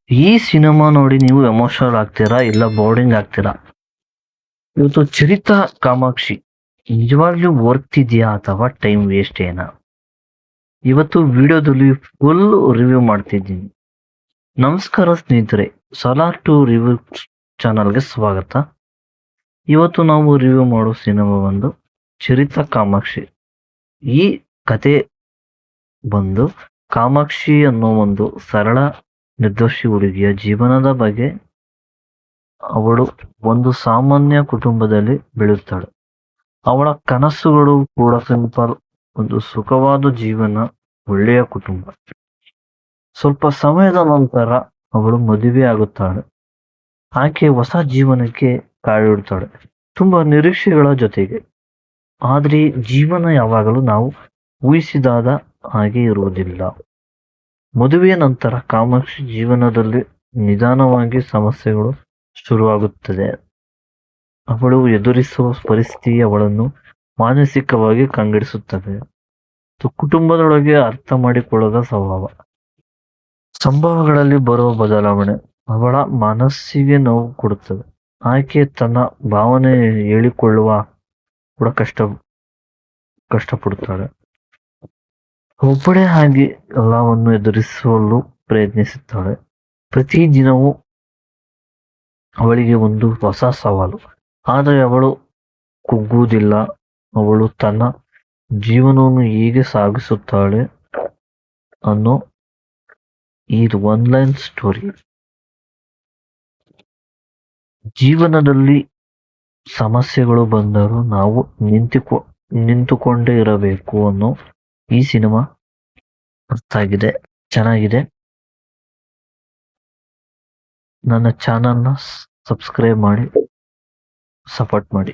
ಈ ಸಿನಿಮಾ ನೋಡಿ ನೀವು ಎಮೋಷನಲ್ ಆಗ್ತೀರಾ ಇಲ್ಲ ಬೋರ್ಡಿಂಗ್ ಆಗ್ತೀರಾ? ಇವತ್ತು ಚರಿತಾ ಕಾಮಾಕ್ಷಿ ನಿಜವಾಗ್ಲೂ ವರ್ತ್ ಇದೆಯಾ ಅಥವಾ ಟೈಮ್ ವೇಸ್ಟ್ ಏನಾ? ಇವತ್ತು ವಿಡಿಯೋದಲ್ಲಿ ಫುಲ್ ರಿವ್ಯೂ ಮಾಡ್ತಿದ್ದೀನಿ. ನಮಸ್ಕಾರ ಸ್ನೇಹಿತರೆ, ಸಲಾರ್ ಟು ರಿವ್ಯೂ ಚಾನಲ್ಗೆ ಸ್ವಾಗತ. ಇವತ್ತು ನಾವು ರಿವ್ಯೂ ಮಾಡೋ ಸಿನಿಮಾ ಬಂದು ಚರಿತಾ ಕಾಮಾಕ್ಷಿ. ಈ ಕತೆ ಬಂದು ಕಾಮಾಕ್ಷಿ ಅನ್ನೋ ಒಂದು ಸರಳ ನಿರ್ದೋಷಿ ಹುಡುಗಿಯ ಜೀವನದ ಬಗ್ಗೆ. ಅವಳು ಒಂದು ಸಾಮಾನ್ಯ ಕುಟುಂಬದಲ್ಲಿ ಬೆಳೆಯುತ್ತಾಳೆ. ಅವಳ ಕನಸುಗಳು ಕೂಡ ಸಿಂಪಲ್, ಒಂದು ಸುಖವಾದ ಜೀವನ, ಒಳ್ಳೆಯ ಕುಟುಂಬ. ಸ್ವಲ್ಪ ಸಮಯದ ನಂತರ ಅವಳು ಮದುವೆ ಆಗುತ್ತಾಳೆ. ಆಕೆ ಹೊಸ ಜೀವನಕ್ಕೆ ಕಾಲಿಡುತ್ತಾಳೆ, ತುಂಬಾ ನಿರೀಕ್ಷೆಗಳ ಜೊತೆಗೆ. ಆದ್ರೆ ಜೀವನ ಯಾವಾಗಲೂ ನಾವು ಊಹಿಸಿದಾದ ಹಾಗೆ ಇರುವುದಿಲ್ಲ. ಮದುವೆಯ ನಂತರ ಕಾಮಾಕ್ಷಿ ಜೀವನದಲ್ಲಿ ನಿಧಾನವಾಗಿ ಸಮಸ್ಯೆಗಳು ಶುರುವಾಗುತ್ತದೆ. ಅವಳು ಎದುರಿಸುವ ಪರಿಸ್ಥಿತಿ ಅವಳನ್ನು ಮಾನಸಿಕವಾಗಿ ಕಂಗೆಡಿಸುತ್ತವೆ. ಕುಟುಂಬದೊಳಗೆ ಅರ್ಥ ಮಾಡಿಕೊಳ್ಳದ ಸ್ವಭಾವ, ಸಂಭವಗಳಲ್ಲಿ ಬರುವ ಬದಲಾವಣೆ ಅವಳ ಮನಸ್ಸಿಗೆ ನೋವು ಕೊಡುತ್ತದೆ. ಆಕೆ ತನ್ನ ಭಾವನೆ ಹೇಳಿಕೊಳ್ಳುವ ಕೂಡ ಕಷ್ಟಪಡುತ್ತಾಳೆ. ಒಬ್ಬಳೇ ಆಗಿ ಎಲ್ಲವನ್ನು ಎದುರಿಸಲು ಪ್ರಯತ್ನಿಸುತ್ತಾಳೆ. ಪ್ರತಿ ದಿನವೂ ಅವಳಿಗೆ ಒಂದು ಹೊಸ ಸವಾಲು. ಆದರೆ ಅವಳು ಕುಗ್ಗುವುದಿಲ್ಲ. ಅವಳು ತನ್ನ ಜೀವನವನ್ನು ಹೇಗೆ ಸಾಗಿಸುತ್ತಾಳೆ ಅನ್ನೋ ಈ ಒನ್ಲೈನ್ ಸ್ಟೋರಿ. ಜೀವನದಲ್ಲಿ ಸಮಸ್ಯೆಗಳು ಬಂದರೂ ನಾವು ನಿಂತುಕೊಂಡೇ ಇರಬೇಕು ಅನ್ನೋ ಈ ಸಿನಿಮಾ ಅರ್ಥ ಆಗಿದೆ, ಚೆನ್ನಾಗಿದೆ. ನನ್ನ ಚಾನಲ್ನ ಸಬ್ಸ್ಕ್ರೈಬ್ ಮಾಡಿ, ಸಪೋರ್ಟ್ ಮಾಡಿ.